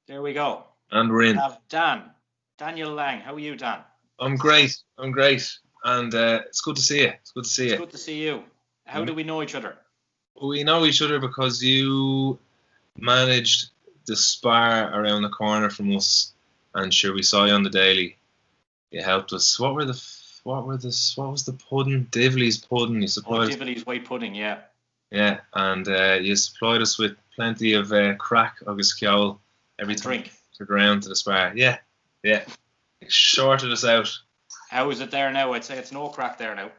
There we go. And we're We in. have Daniel Lang. How are you, Dan? I'm great. And it's good to see you. It's good to see It's you. good to see you. How do we know each other? We know each other because you managed the spar around the corner from us, and sure, we saw you on the daily. You helped us. What was the pudding? Divley's pudding. You supplied. Divley's white pudding, yeah. Yeah, and you supplied us with plenty of crack, August Kjol, every And time drink. we took around to the spar. Yeah. It sorted us out. How is it there now? I'd say it's no crack there now.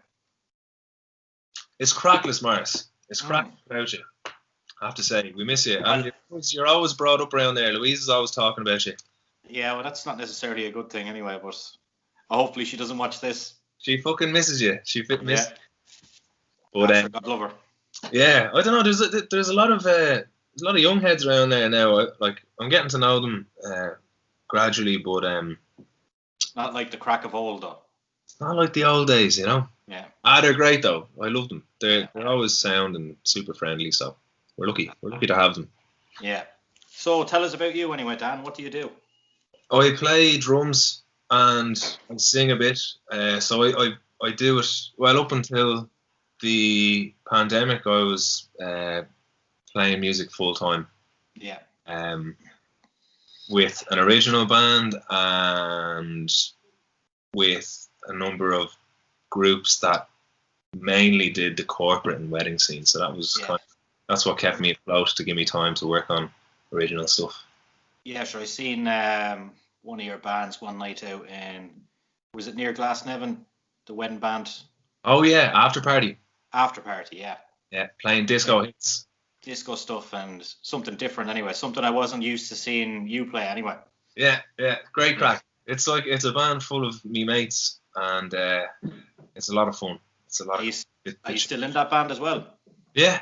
It's crackless, Morris. It's crackless without you. I have to say, we miss you. And you're always brought up around there. Louise is always talking about you. Yeah, well, that's not necessarily a good thing anyway, but hopefully she doesn't watch this. She fucking misses you. She misses Yeah. you. But God love her. yeah, I don't know. There's a lot of young heads around there now. Like, I'm getting to know them gradually, but Not like the crack of old, though. it's not like the old days, you know. Yeah. They're great though. I love them. They're always sound and super friendly. So we're lucky. We're lucky to have them. Yeah. So tell us about you anyway, Dan. What do you do? I play drums and I sing a bit. So I do it, well, up until the pandemic, I was playing music full time. Yeah. With an original band and with a number of groups that mainly did the corporate and wedding scene. So that was that's what kept me afloat, to give me time to work on original stuff. Yeah, sure. I seen one of your bands one night out in, was it near Glasnevin, the wedding band? Oh yeah, After Party. After Party, yeah. Yeah, playing disco hits. Disco stuff and something different anyway. Something I wasn't used to seeing you play anyway. Yeah, great crack. It's a band full of me mates, and it's a lot of fun. It's a lot. Are you still in that band as well? Yeah.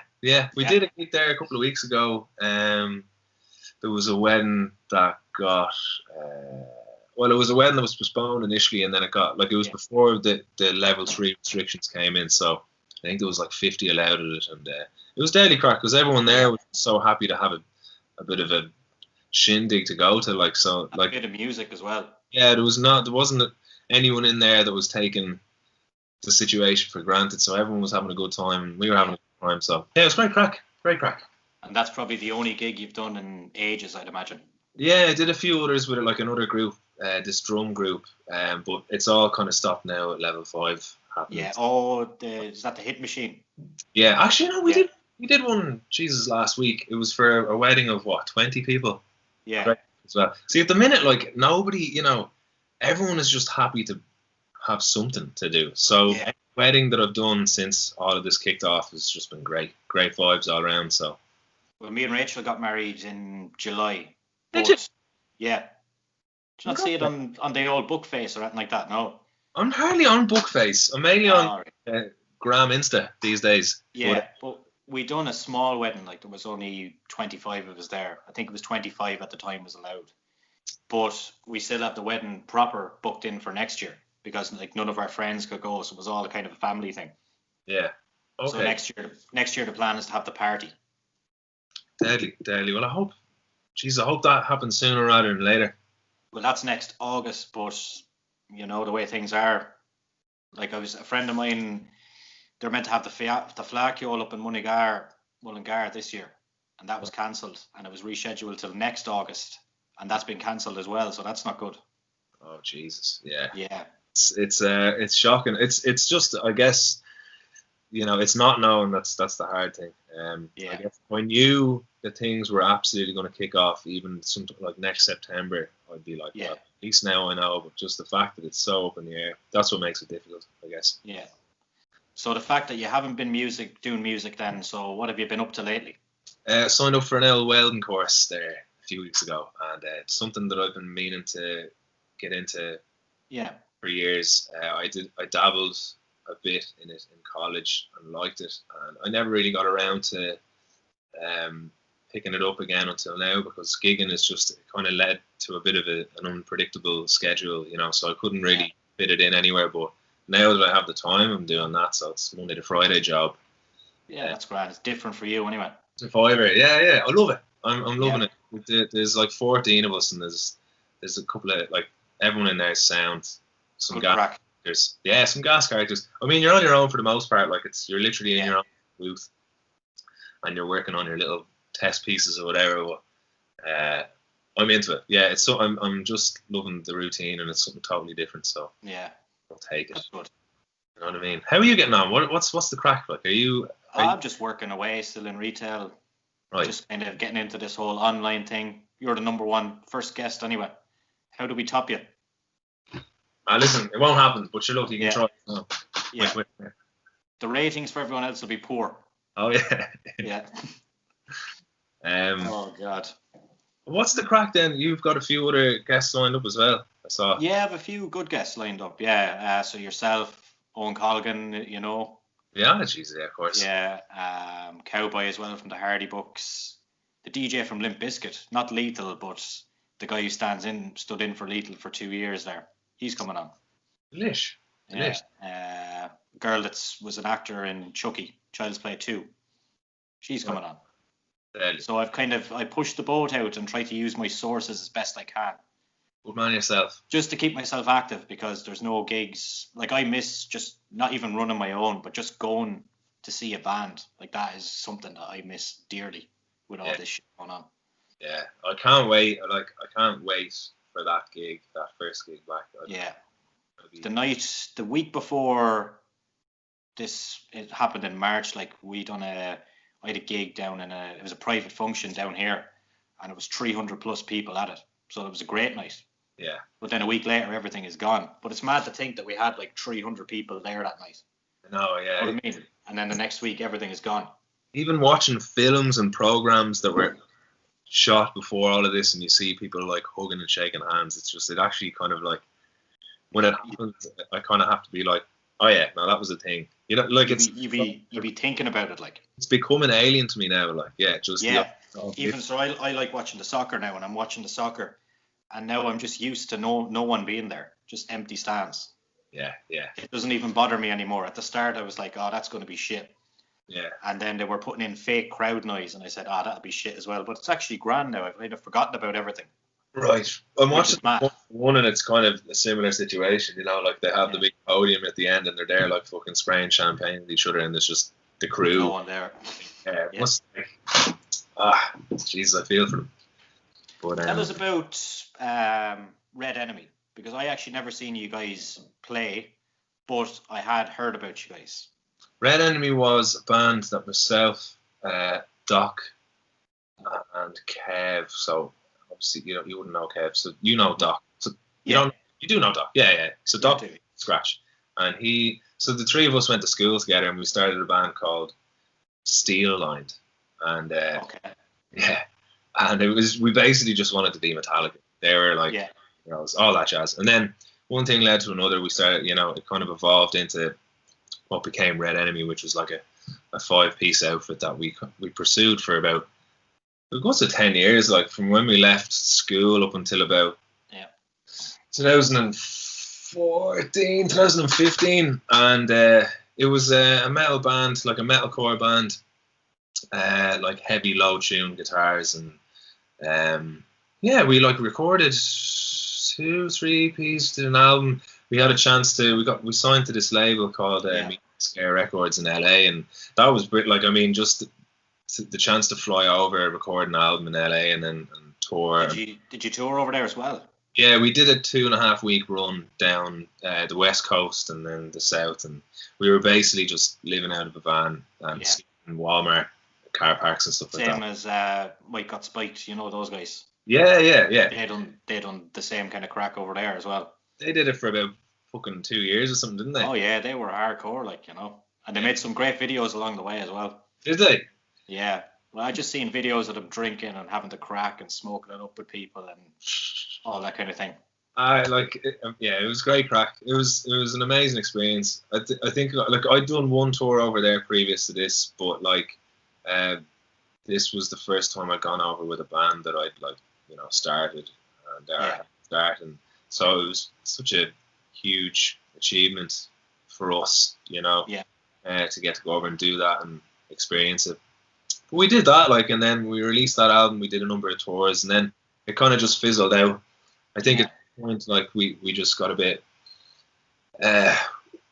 We did a gig there a couple of weeks ago. There was a wedding that got. Well, it was a wedding that was postponed initially, and then it got, like, it was before the level 3 restrictions came in. So I think there was like 50 allowed at it, and it was deadly crack because everyone there was so happy to have a bit of a shindig to go to, like, so, like, a bit of music as well. Yeah, there wasn't anyone in there that was taking the situation for granted, so everyone was having a good time, and we were having a good time. So yeah, it was great crack. And that's probably the only gig you've done in ages, I'd imagine. Yeah, I did a few others with it, like another group, this drum group, but it's all kind of stopped now at level 5 happening. Yeah. Is that the Hit Machine? Yeah, actually, no, we did one, Jesus, last week. It was for a wedding of 20 people. Yeah. Great as well. See, at the minute, like, nobody, everyone is just happy to have something to do. So any wedding that I've done since all of this kicked off has just been great vibes all around. So, well, me and Rachel got married in July. Did you? Yeah. Did you not see it on the old Bookface or anything like that? No. I'm hardly on Bookface. I'm mainly on Gram Insta these days. Yeah, but we done a small wedding. Like, there was only 25 of us there. I think it was 25 at the time was allowed. But we still have the wedding proper booked in for next year, because, like, none of our friends could go, so it was all a kind of a family thing. Yeah. Okay. So next year the plan is to have the party. Deadly. Well, I hope that happens sooner rather than later. Well, that's next August, but the way things are, like, I was a friend of mine, they're meant to have the Flacciol up in Mullingar this year, and that was cancelled, and it was rescheduled till next August, and that's been cancelled as well, so that's not good. Oh Jesus, yeah. Yeah. It's shocking. It's just, I guess, it's not knowing. That's the hard thing. I guess I knew that things were absolutely going to kick off, even something like next September, I'd be like, well, at least now I know. But just the fact that it's so up in the air, that's what makes it difficult, I guess. Yeah. So the fact that you haven't been doing music then, so what have you been up to lately? Signed up for an L welding course there a few weeks ago, and it's something that I've been meaning to get into. Yeah. For years. I dabbled a bit in it in college and liked it, and I never really got around to picking it up again until now, because gigging is just kind of led to a bit of an unpredictable schedule, so I couldn't really fit it in anywhere. But now that I have the time, I'm doing that, so it's Monday to Friday job. Yeah, that's great. It's different for you anyway. If I ever, I love it. I'm loving it. there's like 14 of us, and there's a couple of like everyone in there is sound. Some Good gas crack. characters. Yeah, some gas characters. I mean, you're on your own for the most part. Like you're literally in your own booth, and you're working on your little test pieces or whatever. But, I'm into it. Yeah, it's so I'm just loving the routine, and it's something totally different. So Yeah. I'll take it. That's good. You know what I mean? How are you getting on? What's the crack like? I'm just working away, still in retail. Right. Just kind of getting into this whole online thing. You're the number one first guest anyway. How do we top you? Listen, it won't happen, but you're lucky you can try. Oh. Yeah. Wait. The ratings for everyone else will be poor. Oh yeah. Yeah. Oh God. What's the crack then? You've got a few other guests lined up as well, I saw. Yeah, I have a few good guests lined up. Yeah. So yourself, Owen Colgan, you know. Yeah, geez, yeah, of course. Yeah. Cowboy as well from the Hardy Books. The DJ from Limp Bizkit, not Lethal, but the guy who stood in for Lethal for 2 years there. He's coming on. Delish. Yeah. Girl that was an actor in Chucky, Child's Play 2. She's coming on. So I pushed the boat out and try to use my sources as best I can. Good man yourself. Just to keep myself active, because there's no gigs. Like, I miss just not even running my own, but just going to see a band. Like, that is something that I miss dearly with all this shit going on. Yeah, I can't wait. I can't wait for that gig, that first gig back. The week before this, it happened in March. Like, I had a gig down it was a private function down here, and it was 300 plus people at it. So it was a great night. Yeah. But then a week later, everything is gone. But it's mad to think that we had like 300 people there that night. No, yeah. You know what I mean? And then the next week, everything is gone. Even watching films and programs that were shot before all of this, and you see people like hugging and shaking hands, it actually kind of like, when it happens, I kind of have to be like, oh yeah, no, that was a thing. You know, like you be thinking about it, like it's becoming alien to me now. Like, even so, I like watching the soccer now, and I'm watching the soccer, and now I'm just used to no one being there, just empty stands. Yeah. It doesn't even bother me anymore. At the start, I was like, oh, that's going to be shit. Yeah. And then they were putting in fake crowd noise, and I said, oh, that'll be shit as well. But it's actually grand now. I've kind of forgotten about everything. Right. I'm watching one, and it's kind of a similar situation. You know, like they have the big podium at the end, and they're there like fucking spraying champagne at each other, and there's just the crew. No one there. Jesus, I feel for them. But, tell us about Red Enemy, because I actually never seen you guys play, but I had heard about you guys. Red Enemy was a band that myself, Doc, and Kev. So obviously you wouldn't know Kev, so you know Doc. So you do know Doc. Yeah. So Doc, Scratch, and so the three of us went to school together, and we started a band called Steel Lined, and and we basically just wanted to be Metallica. They were like, all that jazz, and then one thing led to another. We started, it kind of evolved into what became Red Enemy, which was like a 5-piece outfit that we pursued for about, it goes to 10 years, like from when we left school up until about 2014, 2015, and it was a metal band, like a metalcore band, like heavy low tune guitars, and we like recorded 2-3 EPs to an album. We had a chance to we signed to this label called Scare Records in LA, and that was like, I mean, just the chance to fly over, record an album in LA, and tour. Did you tour over there as well? Yeah, we did a 2.5 week run down the west coast and then the south, and we were basically just living out of a van and in Walmart car parks and stuff like that. Same as Mike Got Spiked, you know those guys. Yeah. They done the same kind of crack over there as well. They did it for about fucking 2 years or something, didn't they? Oh yeah, they were hardcore, like, and they made some great videos along the way as well. Did they? Yeah. Well, I just seen videos of them drinking and having to crack and smoking it up with people and all that kind of thing. It was great crack. It was an amazing experience. I think like I'd done one tour over there previous to this, but like this was the first time I'd gone over with a band that I'd started and so it was such a huge achievement for us, to get to go over and do that and experience it. we did that, like, and then we released that album. We did a number of tours, and then it kind of just fizzled out. I think at the point, like, we just got a bit.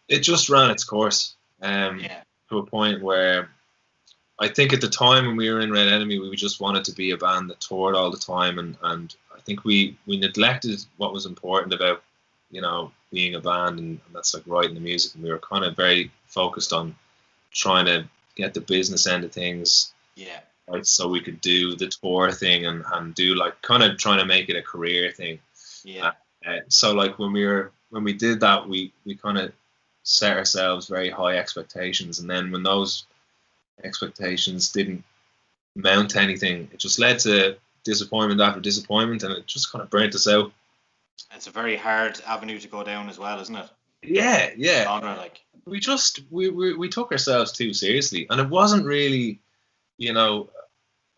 It just ran its course. To a point where I think at the time when we were in Red Enemy, we just wanted to be a band that toured all the time, and I think we neglected what was important about, you know, being a band, and that's like writing the music, and we were kind of very focused on trying to get the business end of things. Yeah. Right, so we could do the tour thing and do, like, kind of trying to make it a career thing. Yeah. So like when we did that, we kind of set ourselves very high expectations, and then when those expectations didn't mount anything, it just led to disappointment after disappointment, and it just kind of burnt us out. It's a very hard avenue to go down as well, isn't it? Yeah. Genre, like, we took ourselves too seriously, and it wasn't really, you know,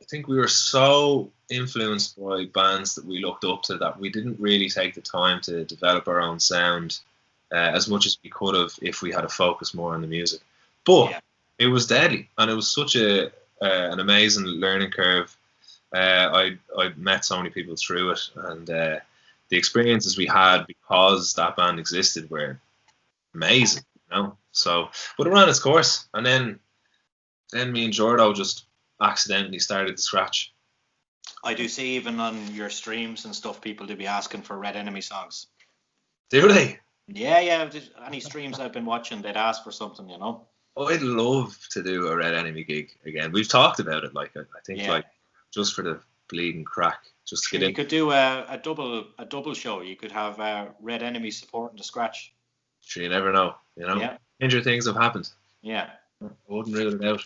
I think we were so influenced by bands that we looked up to that we didn't really take the time to develop our own sound as much as we could have if we had to focus more on the music. But it was deadly, and it was such an amazing learning curve. I met so many people through it, and the experiences we had because that band existed were amazing, you know. So, but it ran its course, and then me and Jordo just accidentally started to scratch. I do see even on your streams and stuff, people do be asking for Red Enemy songs. Do they? Yeah. Any streams I've been watching, they'd ask for something, you know. Oh, I'd love to do a Red Enemy gig again. We've talked about it, like, I think like just for the bleeding crack, just to get in. You could do a double show. You could have Red Enemy supporting the scratch. Sure, you never know, you know. Yeah. Stranger things have happened. Yeah. I wouldn't rule it out.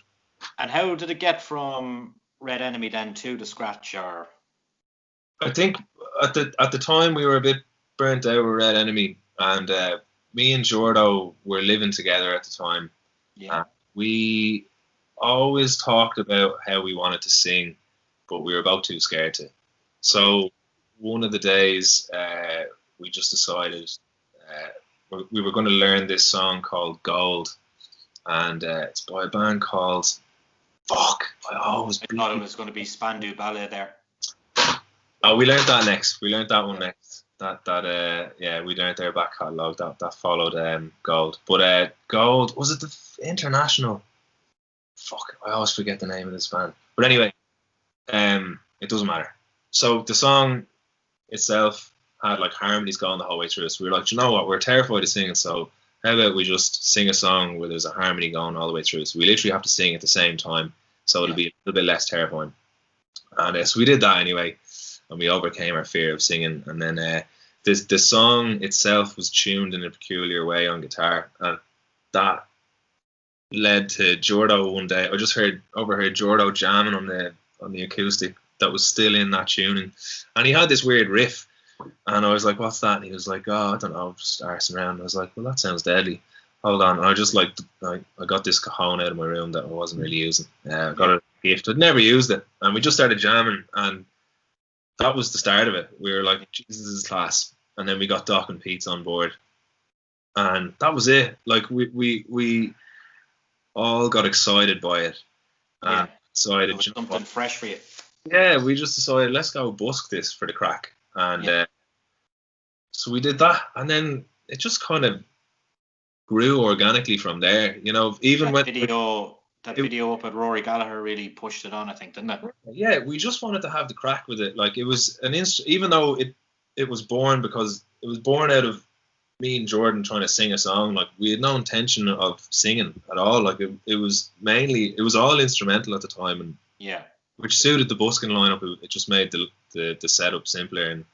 And how did it get from Red Enemy then to the scratch? Or I think at the time we were a bit burnt out with Red Enemy, and me and Jordo were living together at the time. Yeah. We always talked about how we wanted to sing, but we were about too scared to. So one of the days we just decided we were going to learn this song called Gold, and it's by a band called I thought it was going to be Spandau Ballet there. Oh, we learned that next. We learned that one next. We learned their back catalogue. That followed Gold. But Gold, was it the International? Fuck, I always forget the name of this band. But anyway, it doesn't matter. So the song itself had like harmonies going the whole way through. So we were like, you know what? We're terrified of singing, so how about we just sing a song where there's a harmony going all the way through? So we literally have to sing at the same time, so it'll be a little bit less terrifying. And so we did that anyway, and we overcame our fear of singing. And then the song itself was tuned in a peculiar way on guitar, and that led to Jordo one day. I just overheard Jordo jamming on the acoustic that was still in that tuning, and he had this weird riff. And I was like, what's that? And he was like, oh, I don't know, just arsing around. I was like, well, that sounds deadly. Hold on. And I just like, I got this cajon out of my room that I wasn't really using. I got a gift. I'd never used it. And we just started jamming. And that was the start of it. We were like, Jesus, this is class. And then we got Doc and Pete's on board. And that was it. Like, we all got excited by it. And decided it was something fresh for you. Yeah, we just decided, let's go busk this for the crack. And so we did that, and then it just kind of grew organically from there. You know, even that video up at Rory Gallagher really pushed it on, I think, didn't it? Yeah, we just wanted to have the crack with it. Like, it was even though it was born because it was born out of me and Jordan trying to sing a song. Like, we had no intention of singing at all. Like, it was all instrumental at the time, and which suited the busking lineup. It just made the setup simpler. And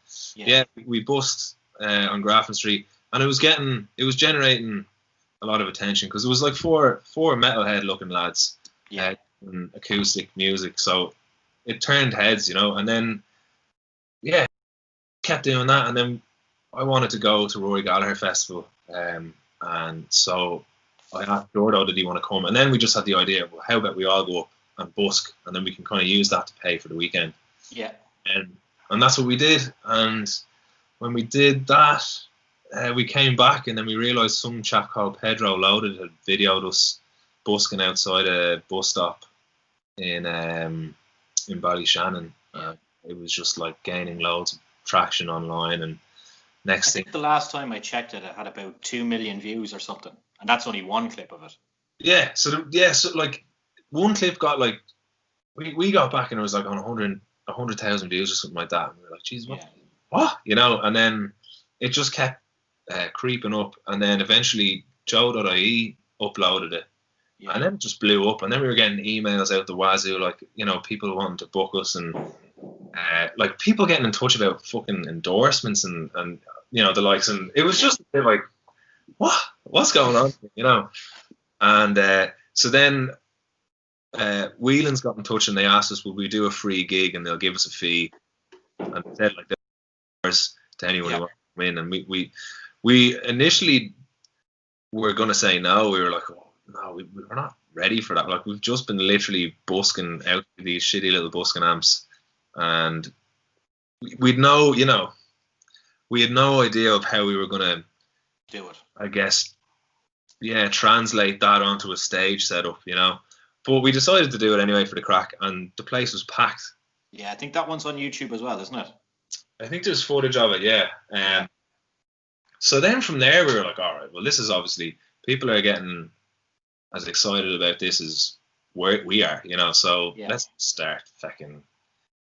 we busked on Grafton Street, and it was generating a lot of attention because it was like four metalhead looking lads and acoustic music, so it turned heads, you know. And then kept doing that, and then I wanted to go to Rory Gallagher Festival, and so I asked Jordo, did he want to come? And then we just had the idea, well, how about we all go up and busk, and then we can kind of use that to pay for the weekend. And that's what we did. And when we did that, we came back, and then we realised some chap called Pedro Loaded had videoed us busking outside a bus stop in Ballyshannon. It was just like gaining loads of traction online, and I think the last time I checked it had about 2 million views or something, and that's only one clip of it. Yeah, so like one clip got like we got back and it was like on 100,000 views or something like that, and we were like, geez, what? You know, and then it just kept creeping up, and then eventually Joe.ie uploaded it. Yeah. And then it just blew up, and then we were getting emails out the wazoo, like, you know, people wanting to book us, and like people getting in touch about fucking endorsements and you know, the likes, and it was just a bit like, what's going on, you know? And so then Whelan's got in touch and they asked us, would we do a free gig and they'll give us a fee, and they said like $1 to anyone who wants to come in, and we initially were going to say no. We were like, oh, no, we're not ready for that. Like, we've just been literally busking out these shitty little busking amps, and we had no idea of how we were going to do it. I guess, translate that onto a stage setup, you know. But we decided to do it anyway for the crack, and the place was packed. Yeah, I think that one's on YouTube as well, isn't it? I think there's footage of it, yeah. So then from there we were like, all right, well, this is obviously, people are getting as excited about this as we are, you know, so let's start fucking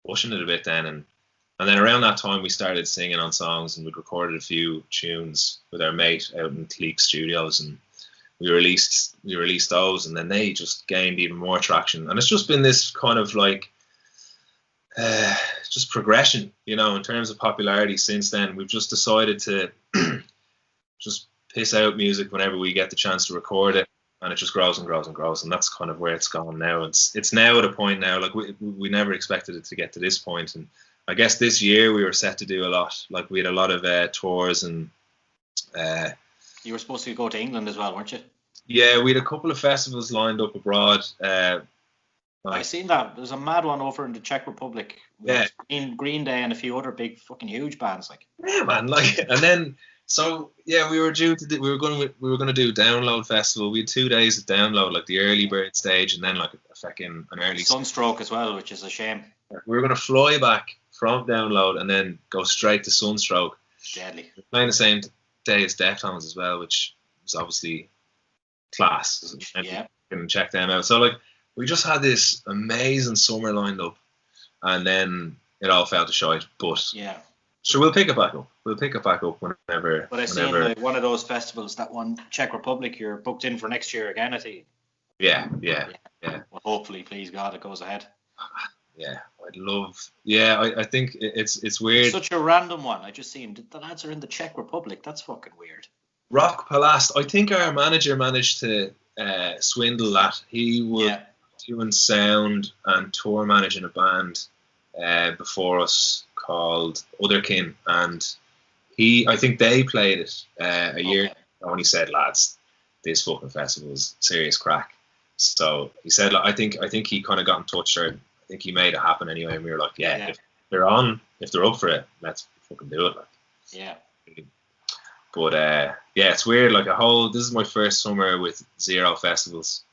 pushing it a bit then. And then around that time we started singing on songs, and we'd recorded a few tunes with our mate out in Cleek Studios, and we released those, and then they just gained even more traction. And it's just been this kind of like just progression, you know, in terms of popularity since then. We've just decided to just piss out music whenever we get the chance to record it, and it just grows and grows and grows, and that's kind of where it's gone now. It's now at a point now, like we never expected it to get to this point, and I guess this year we were set to do a lot. Like, we had a lot of tours, and you were supposed to go to England as well, weren't you? Yeah, we had a couple of festivals lined up abroad. I seen that. There's a mad one over in the Czech Republic. Yeah, Green Day and a few other big fucking huge bands, like. Yeah, man. Like, and then we were due to we were going to do Download Festival. We had 2 days of Download, like the early bird stage, and then like an early Sunstroke as well, which is a shame. We were going to fly back from Download and then go straight to Sunstroke. Deadly. We're playing the same day as Deftones as well, which was obviously class. Yeah. And check them out. So like, we just had this amazing summer lined up, and then it all fell to shite. But yeah, so we'll pick it back up. Whenever. But I seen like one of those festivals, that one Czech Republic, you're booked in for next year again, I think. Yeah. Well, hopefully, please God, it goes ahead. Yeah, I'd love. Yeah, I think it's weird. It's such a random one. I just seen the lads are in the Czech Republic. That's fucking weird. Rock Palast. I think our manager managed to swindle that. He was doing sound and tour managing a band before us called Otherkin, and I think they played it a year ago, and he said, lads, this fucking festival is serious crack. So he said, I think he kind of got in touch, or I think he made it happen anyway, and we were like, if they're up for it, let's fucking do it. Like, yeah. But it's weird. Like, this is my first summer with 0 festivals,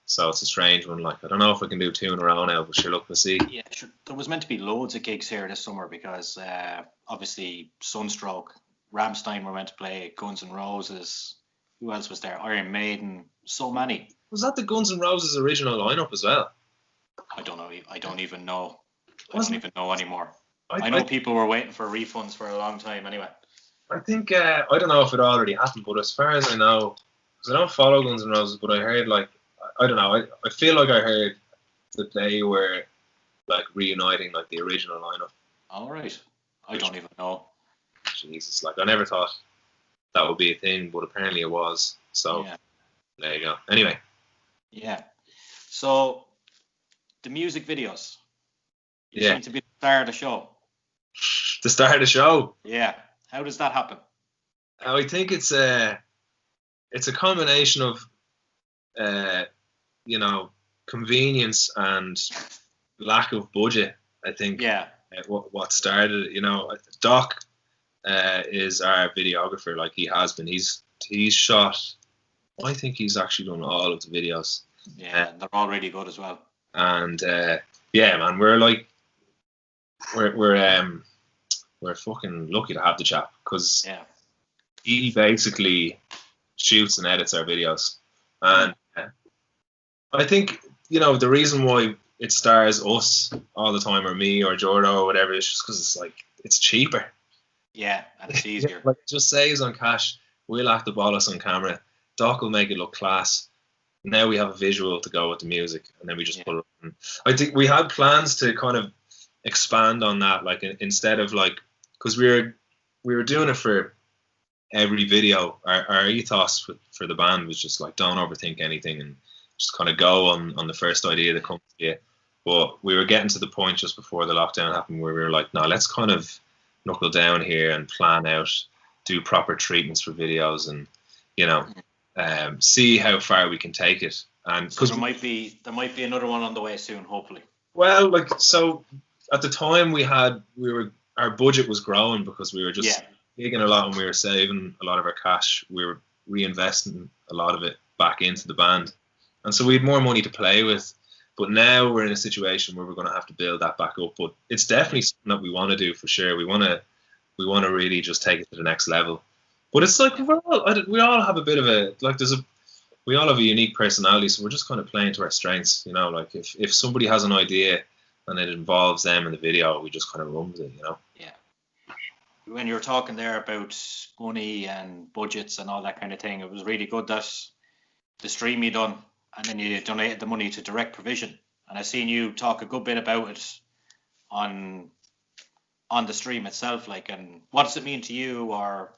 so it's a strange one. Like, I don't know if I can do 2 in a row now, but sure, look, we'll see. Yeah, sure. There was meant to be loads of gigs here this summer because obviously Sunstroke, Rammstein were meant to play, Guns N' Roses. Who else was there? Iron Maiden. So many. Was that the Guns N' Roses original lineup as well? I don't know. I don't even know. I don't even know anymore. I know people were waiting for refunds for a long time anyway. I think, I don't know if it already happened, but as far as I know, because I don't follow Guns N' Roses, but I heard, like, I don't know, I feel like I heard that they were, like, reuniting, like, the original lineup. All right. I don't even know. Jesus, like, I never thought that would be a thing, but apparently it was. So, There you go. Anyway. Yeah. So, the music videos. You seem to be the star of the show. The star of the show? Yeah. How does that happen? I think it's a combination of, convenience and lack of budget. I think. Yeah. What started it? You know, Doc is our videographer. Like, he has been. He's shot. I think he's actually done all of the videos. Yeah, they're all really good as well. And yeah, man, we're fucking lucky to have the chap, because he basically shoots and edits our videos. And I think, the reason why it stars us all the time, or me or Jordo or whatever, is just because it's like, it's cheaper. Yeah, and it's easier. Like, it just saves on cash. We'll have to ball us on camera. Doc will make it look class. Now we have a visual to go with the music, and then we just put it on. I think we had plans to kind of expand on that, like, instead of like, because we were doing it for every video. Our ethos for the band was just like, don't overthink anything and just kind of go on the first idea that comes to you. But we were getting to the point just before the lockdown happened where we were like, no, let's kind of knuckle down here and plan out, do proper treatments for videos, and see how far we can take it. And so there might be another one on the way soon, hopefully. Well, like, so at the time our budget was growing because we were just gigging a lot and we were saving a lot of our cash. We were reinvesting a lot of it back into the band, and so we had more money to play with. But now we're in a situation where we're going to have to build that back up. But it's definitely something that we want to do for sure. We want to really just take it to the next level. But it's like we all have a bit of a, like, we all have a unique personality, so we're just kind of playing to our strengths, like if somebody has an idea and it involves them in the video, we just kind of run with it, Yeah. When you were talking there about money and budgets and all that kind of thing, it was really good that the stream you done, and then you donated the money to Direct Provision, and I seen you talk a good bit about it on the stream itself, like, and what does it mean to you, or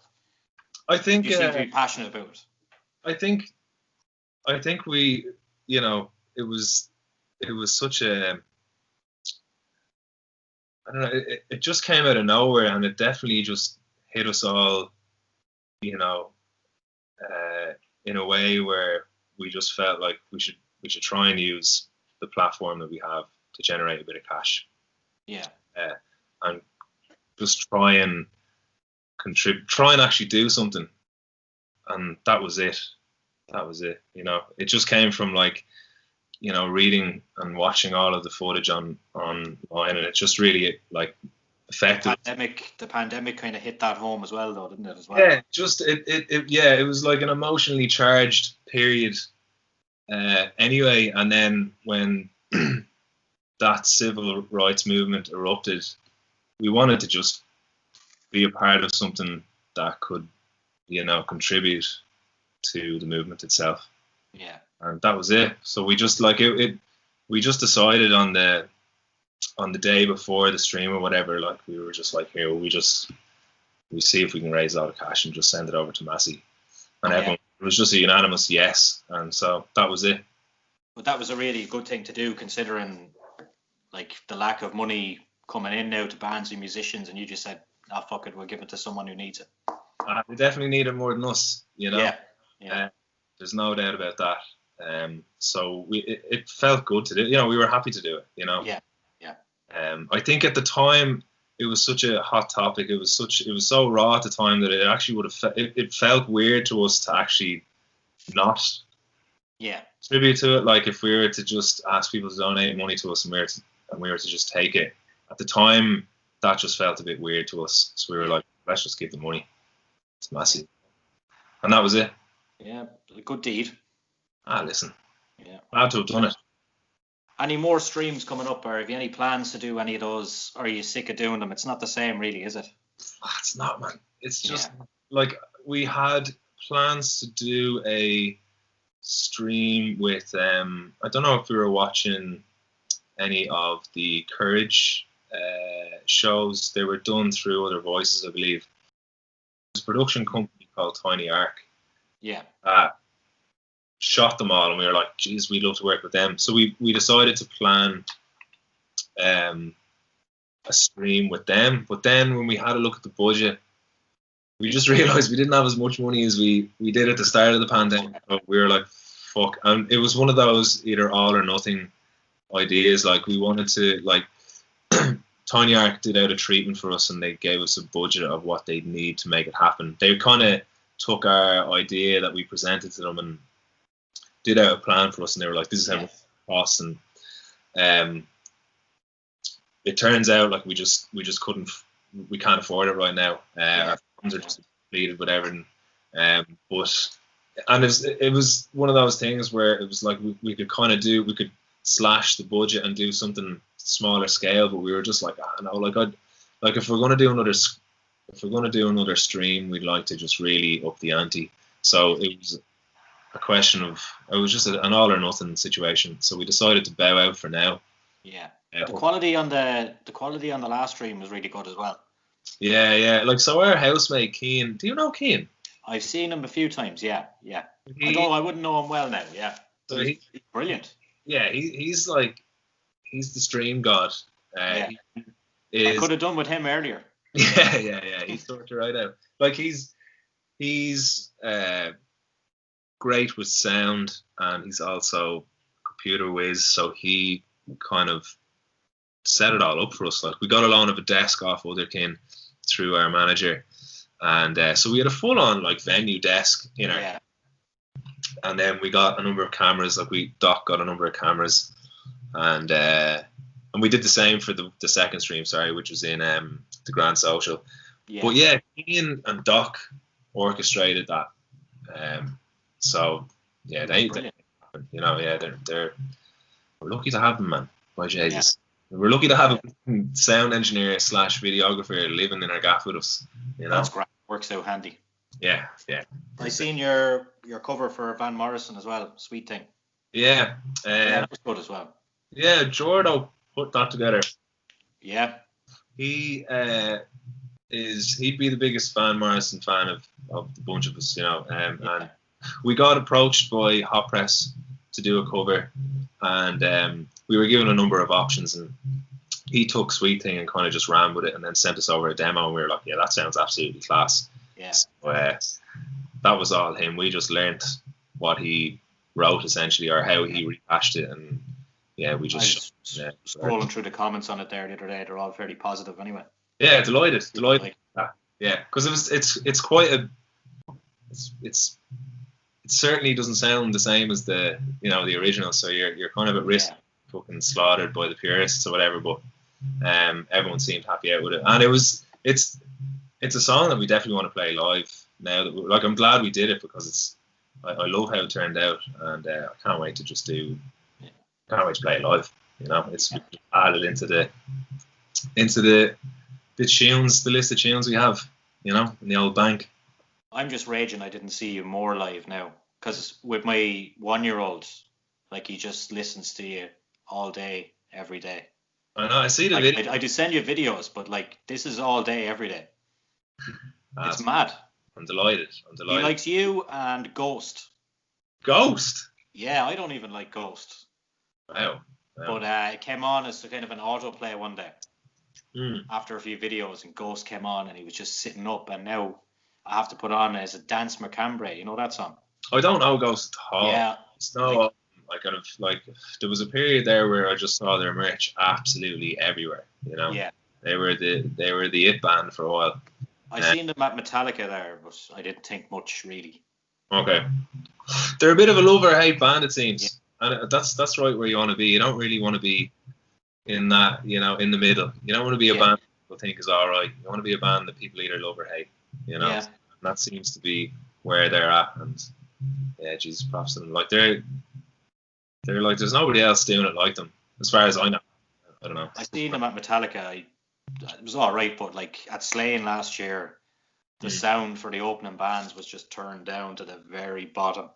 I think you seem to be passionate about it. I think we, it was such a, I don't know, it just came out of nowhere, and it definitely just hit us all, in a way where we just felt like we should try and use the platform that we have to generate a bit of cash. Yeah. And just try and contribute, try and actually do something. And that was it. It just came from, like, reading and watching all of the footage online, and it just really, like, affected. The pandemic kind of hit that home as well, though, didn't it? As well. Yeah, just it was like an emotionally charged period. Anyway, and then when that civil rights movement erupted, we wanted to just be a part of something that could, contribute to the movement itself. Yeah. And that was it. So we just, like, we just decided on the day before the stream or whatever, like, we were just like, here, we see if we can raise a lot of cash and just send it over to Massey. And everyone, it was just a unanimous yes. And so that was it. But that was a really good thing to do, considering, like, the lack of money coming in now to bands and musicians, and you just said, "Ah, fuck it, we'll give it to someone who needs it." They definitely need it more than us, Yeah. There's no doubt about that. So it felt good to do. We were happy to do it. Yeah. I think at the time it was such a hot topic. It was so raw at the time that it actually would have it felt weird to us to actually not tribute to it. Like, if we were to just ask people to donate money to us and we were to just take it, at the time that just felt a bit weird to us. So we were like, let's just give the money. It's massive, and that was it. Yeah, a good deed. Listen. Yeah. Glad to have done it. Any more streams coming up, or have you any plans to do any of those, or are you sick of doing them? It's not the same, really, is it? It's not, man. It's just like, we had plans to do a stream with I don't know if we were watching any of the Courage shows. They were done through Other Voices, I believe. There's a production company called Tiny Arc. Yeah. Shot them all, and we were like, geez, we'd love to work with them. So we decided to plan a stream with them. But then when we had a look at the budget, we just realized we didn't have as much money as we did at the start of the pandemic. But we were like, fuck. And it was one of those either all or nothing ideas. Like, we wanted to, like, Tiny Arc did out a treatment for us, and they gave us a budget of what they'd need to make it happen. They kind of took our idea that we presented to them and did out a plan for us, and they were like, this is how much it costs. And It turns out like we just we can't afford it right now. Our funds are just depleted with everything. But it was one of those things where it was like we could slash the budget and do something smaller scale, but we were just like, no, like if we're gonna do another stream, we'd like to just really up the ante. So it was a question of, it was just an all or nothing situation. So we decided to bow out for now. Yeah. The quality on the last stream was really good as well. Yeah. Like, so our housemate Keane, do you know Keane? I've seen him a few times. Yeah. I wouldn't know him well now. Yeah. So he's brilliant. Yeah, he's the stream god. I could have done with him earlier. Yeah. He sorted right out. Like he's great with sound, and he's also computer whiz. So he kind of set it all up for us. Like, we got a loan of a desk off Otherkin through our manager, and so we had a full-on like venue desk in our. Yeah. And then we got a number of cameras. Like, Doc got a number of cameras, and we did the same for the second stream. Sorry, which was in the Grand Social. Yeah. But yeah, Ian and Doc orchestrated that. So yeah, they you know, yeah, they're we're lucky to have them, man. By Jesus. Yeah. We're lucky to have a sound engineer / videographer living in our gaff with us. You know, that's great. Works out handy. Yeah. I seen your cover for Van Morrison as well. Sweet thing. Yeah. That was good as well. Yeah, Jordo put that together. Yeah. He'd be the biggest Van Morrison fan of the bunch of us, you know. And we got approached by Hot Press to do a cover, and we were given a number of options, and he took Sweet Thing and kind of just ran with it, and then sent us over a demo, and we were like, yeah, that sounds absolutely class. Yeah. So, that was all him. We just learnt what he wrote essentially, or how he rehashed it, and yeah, we just scrolling through the comments on it there the other day. They're all fairly positive anyway. Yeah, delighted. Yeah, because it's quite a it certainly doesn't sound the same as the original, so you're kind of at risk of fucking slaughtered by the purists or whatever, but everyone seemed happy out with it, and it's a song that we definitely want to play live now. That I'm glad we did it, because I love how it turned out, and I can't wait to can't wait to play it live. You know, it's added into the tunes, the list of tunes we have, you know, in the old bank. I'm just raging I didn't see you more live now, because with my 1-year-old, like, he just listens to you all day, every day. I know, I see the video. I do send you videos, but like, this is all day, every day. It's mad. I'm delighted. He likes you and Ghost. Ghost? Yeah, I don't even like Ghost. Wow. But it came on as a kind of an autoplay one day. Mm. After a few videos, and Ghost came on, and he was just sitting up, and now I have to put on as a Dance Macambre. You know that song? I don't know Ghost at all. Yeah. It's not there was a period there where I just saw their merch absolutely everywhere. You know. Yeah. They were the it band for a while. I seen them at Metallica there, but I didn't think much really. Okay. They're a bit of a love or hate band, it seems, and that's right where you want to be. You don't really want to be in that, you know, in the middle. You don't want to be a band people think is all right. You want to be a band that people either love or hate. You know, and that seems to be where they're at. And yeah, Jesus, props to them. Like, they're like, there's nobody else doing it like them, as far as I know. I don't know. I seen them at Metallica. It was all right, but like at Slane last year, the sound for the opening bands was just turned down to the very bottom.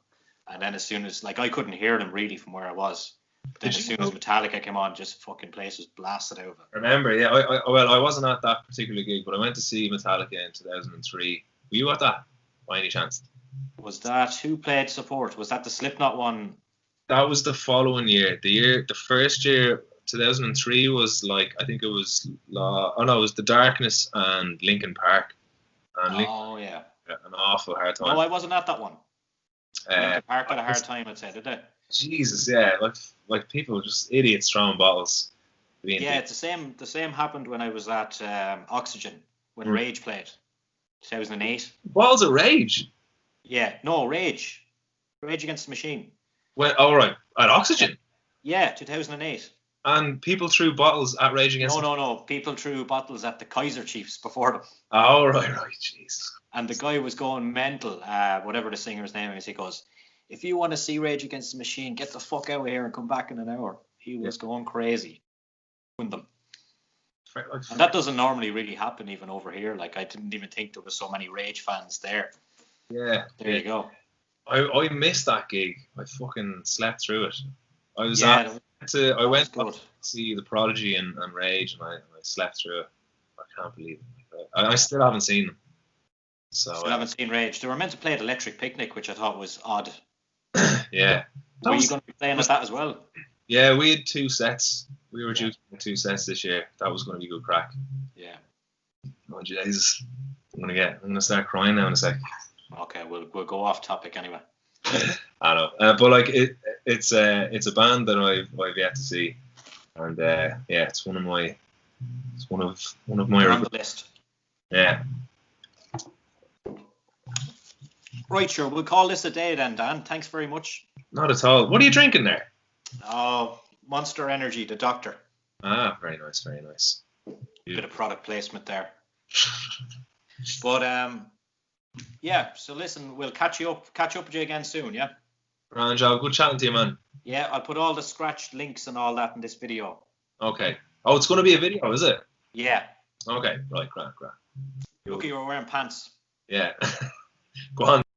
And then as soon as, like, I couldn't hear them really from where I was. Then as soon as Metallica came on, just fucking place was blasted over. Remember, yeah. I wasn't at that particular gig, but I went to see Metallica in 2003. Were you at that, by any chance? Was that, who played support? Was that the Slipknot one? That was the following year. The first year, 2003, was like, I think it was it was The Darkness and Linkin Park. And yeah. An awful hard time. No, I wasn't at that one. Linkin Park had a hard time, I'd say, did they? Jesus, yeah, like people just idiots throwing bottles. Yeah, it's the same happened when I was at Oxygen when Rage played, 2008. Balls of Rage. Yeah, no, Rage Against the Machine. Well, all right, at Oxygen. Yeah, 2008. And people threw bottles at Rage Against. No. People threw bottles at the Kaiser Chiefs before them. Oh, right, jeez. And the guy was going mental. Whatever the singer's name is, he goes, "If you want to see Rage Against the Machine, get the fuck out of here and come back in an hour." He was going crazy. Them. And that doesn't normally really happen even over here. Like, I didn't even think there was so many Rage fans there. Yeah. There you go. I missed that gig. I fucking slept through it. I was I went to see the Prodigy and Rage, and I slept through it. I can't believe it. I still haven't seen them. So still haven't seen Rage. They were meant to play at Electric Picnic, which I thought was odd. Yeah. Were you going to be playing at that as well? Yeah, we had 2 sets. We were due to play 2 sets this year. That was going to be good crack. Yeah. Oh Jesus, I'm gonna start crying now in a sec. Okay, we'll go off topic anyway. I know, but like it's a band that I've yet to see, and yeah, it's one of my on the list. Yeah. Right, sure. We'll call this a day then, Dan. Thanks very much. Not at all. What are you drinking there? Oh, Monster Energy, the Doctor. Ah, very nice, very nice. Bit of product placement there. But yeah. So listen, we'll catch up with you again soon. Yeah. Grand job. Good chatting to you, man. Yeah, I'll put all the scratched links and all that in this video. Okay. Oh, it's going to be a video, is it? Yeah. Okay. Right. Grand. Lucky you were wearing pants. Yeah. Go on.